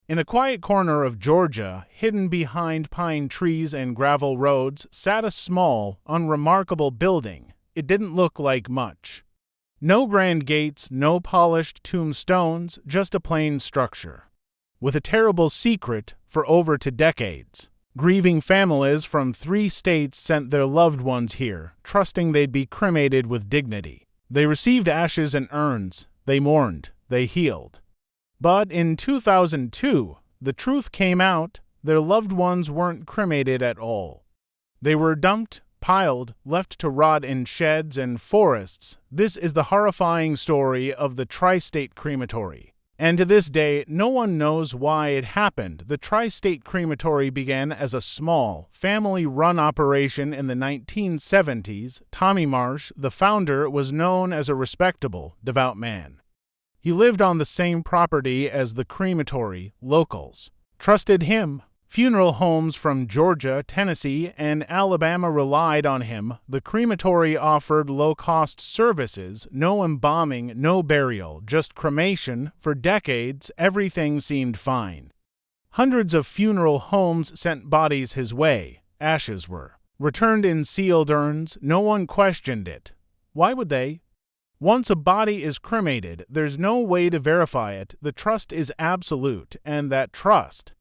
In a quiet corner of Georgia, hidden behind pine trees and gravel roads, sat a small, unremarkable building. It didn't look like much. No grand gates, no polished tombstones, just a plain structure. With a terrible secret for over 2 decades. Grieving families from 3 states sent their loved ones here, trusting they'd be cremated with dignity. They received ashes in urns, they mourned, they healed. But in 2002, the truth came out: their loved ones weren't cremated at all. They were dumped, piled, left to rot in sheds and forests. This is the horrifying story of the Tri-State Crematory. And to this day, no one knows why it happened. The Tri-State Crematory began as a small, family-run operation in the 1970s. Tommy Marsh, the founder, was known as a respectable, devout man. He lived on the same property as the crematory. Locals trusted him. Funeral homes from Georgia, Tennessee, and Alabama relied on him. The crematory offered low-cost services, no embalming, no burial, just cremation. For decades, everything seemed fine. Hundreds of funeral homes sent bodies his way. Ashes were returned in sealed urns. No one questioned it. Why would they? Once a body is cremated, there's no way to verify it. The trust is absolute, and that trust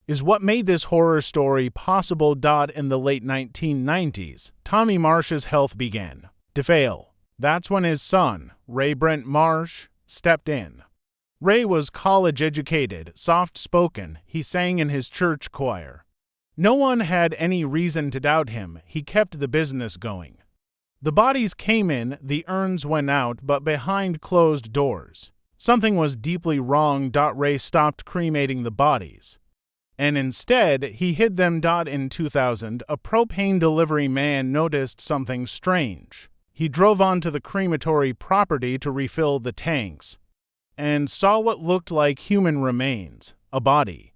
is what made this horror story possible. In the late 1990s, Tommy Marsh's health began to fail. That's when his son, Ray Brent Marsh, stepped in. Ray was college-educated, soft-spoken. He sang in his church choir. No one had any reason to doubt him. He kept the business going. The bodies came in, the urns went out, but behind closed doors. Something was deeply wrong. Ray stopped cremating the bodies, and instead he hid them. In 2000, a propane delivery man noticed something strange. He drove onto the crematory property to refill the tanks, and saw what looked like human remains, a body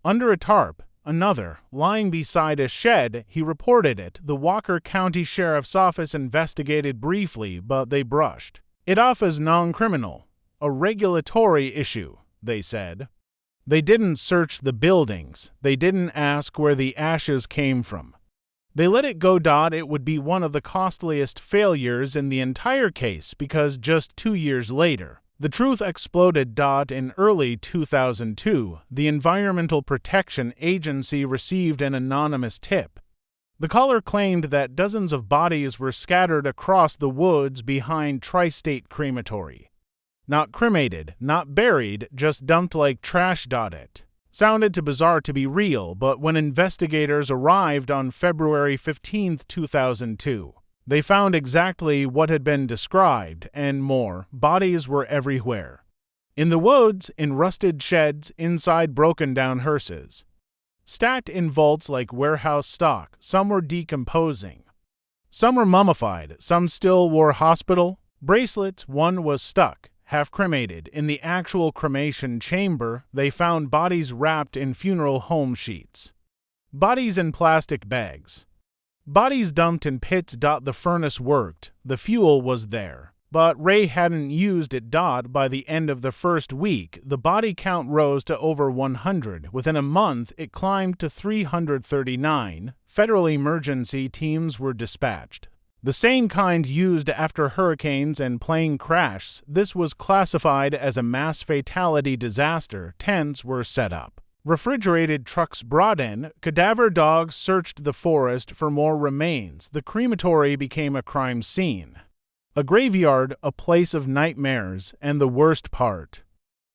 under a tarp. Another, lying beside a shed. He reported it. The Walker County Sheriff's Office investigated briefly, but they brushed it off as non-criminal. A regulatory issue, they said. They didn't search the buildings. They didn't ask where the ashes came from. They let it go. It would be one of the costliest failures in the entire case, because just 2 years later, the truth exploded. In early 2002, the Environmental Protection Agency received an anonymous tip. The caller claimed that dozens of bodies were scattered across the woods behind Tri-State Crematory. Not cremated, not buried, just dumped like trash. It sounded too bizarre to be real, but when investigators arrived on February 15, 2002, they found exactly what had been described, and more. Bodies were everywhere. In the woods, in rusted sheds, inside broken-down hearses. Stacked in vaults like warehouse stock. Some were decomposing. Some were mummified. Some still wore hospital bracelets. One was stuck, half cremated. In the actual cremation chamber, they found bodies wrapped in funeral home sheets. Bodies in plastic bags. Bodies dumped in pits. The furnace worked. The fuel was there. But Ray hadn't used it. By the end of the first week, the body count rose to over 100. Within a month, it climbed to 339. Federal emergency teams were dispatched. The same kind used after hurricanes and plane crashes. This was classified as a mass fatality disaster. Tents were set up. Refrigerated trucks brought in. Cadaver dogs searched the forest for more remains. The crematory became a crime scene. A graveyard, a place of nightmares, and the worst part: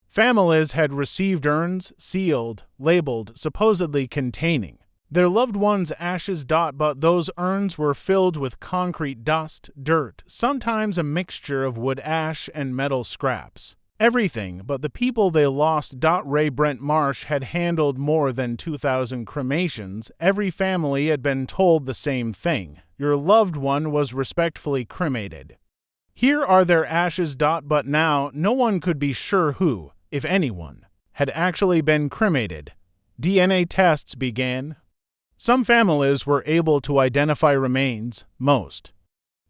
families had received urns, sealed, labeled, supposedly containing their loved ones' ashes. But those urns were filled with concrete dust, dirt, sometimes a mixture of wood ash and metal scraps. Everything but the people they lost. Ray Brent Marsh had handled more than 2,000 cremations. Every family had been told the same thing: your loved one was respectfully cremated. Here are their ashes. But now no one could be sure who, if anyone, had actually been cremated. DNA tests began. Some families were able to identify remains. Most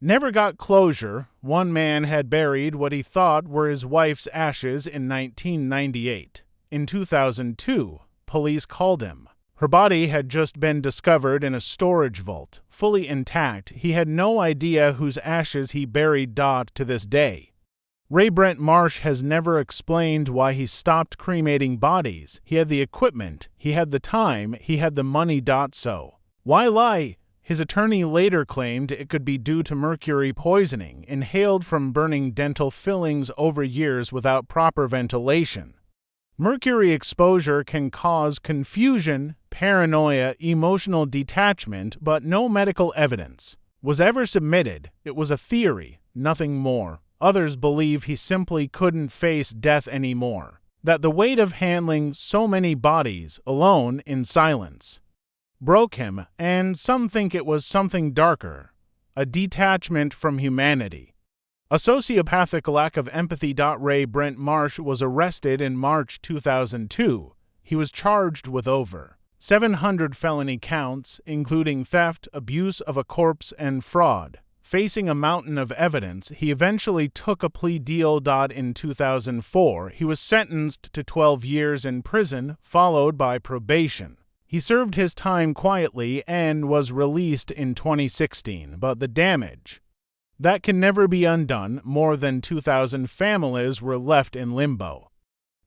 never got closure. One man had buried what he thought were his wife's ashes in 1998. In 2002, police called him. Her body had just been discovered in a storage vault, fully intact. He had no idea whose ashes he buried. To this day, Ray Brent Marsh has never explained why he stopped cremating bodies. He had the equipment, he had the time, he had the money. So why lie? His attorney later claimed it could be due to mercury poisoning inhaled from burning dental fillings over years without proper ventilation. Mercury exposure can cause confusion, paranoia, emotional detachment, but no medical evidence was ever submitted. It was a theory, nothing more. Others believe he simply couldn't face death anymore, that the weight of handling so many bodies alone in silence broke him, and some think it was something darker, a detachment from humanity. A sociopathic lack of empathy. Ray Brent Marsh was arrested in March 2002. He was charged with over 700 felony counts, including theft, abuse of a corpse, and fraud. Facing a mountain of evidence, he eventually took a plea deal. In 2004, he was sentenced to 12 years in prison, followed by probation. He served his time quietly and was released in 2016, but the damage that can never be undone. More than 2,000 families were left in limbo.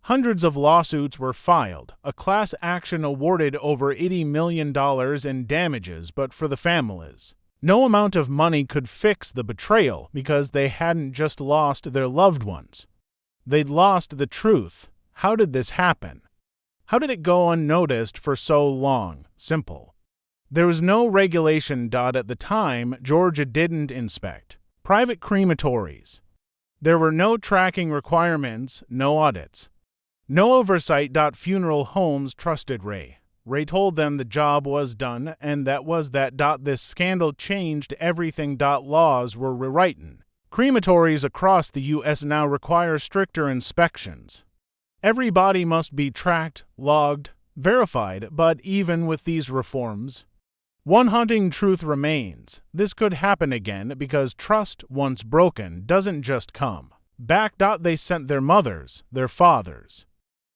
Hundreds of lawsuits were filed, a class action awarded over $80 million in damages, but for the families, no amount of money could fix the betrayal because they hadn't just lost their loved ones. They'd lost the truth. How did this happen? How did it go unnoticed for so long? Simple. There was no regulation. At the time, Georgia didn't inspect private crematories. There were no tracking requirements, no audits, no oversight. Funeral homes trusted Ray. Ray told them the job was done, and that was that. This scandal changed everything. Laws were rewritten. Crematories across the U.S. now require stricter inspections. Every body must be tracked, logged, verified, but even with these reforms, one haunting truth remains. This could happen again because trust, once broken, doesn't just come back. They sent their mothers, their fathers,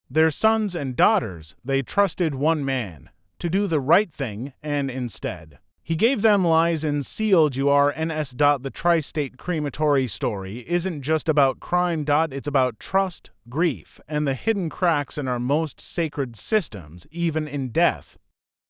their sons and daughters. They trusted one man to do the right thing, and instead, he gave them lies and sealed Urns. The Tri-State Crematory story isn't just about crime. It's about trust, grief, and the hidden cracks in our most sacred systems, even in death.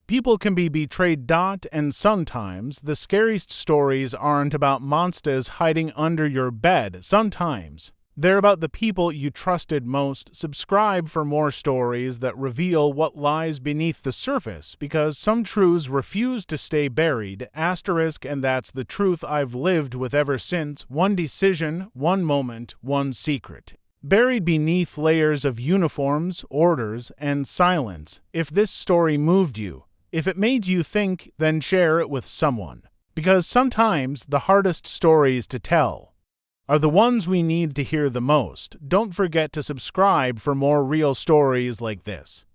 People can be betrayed. And sometimes the scariest stories aren't about monsters hiding under your bed. Sometimes they're about the people you trusted most. Subscribe for more stories that reveal what lies beneath the surface, because some truths refuse to stay buried. And that's the truth I've lived with ever since. One decision, one moment, one secret, buried beneath layers of uniforms, orders, and silence. If this story moved you, if it made you think, then share it with someone. Because sometimes the hardest stories to tell are the ones we need to hear the most. Don't forget to subscribe for more real stories like this.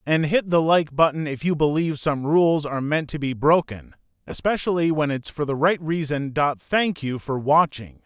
And hit the like button if you believe some rules are meant to be broken, especially when it's for the right reason. Thank you for watching.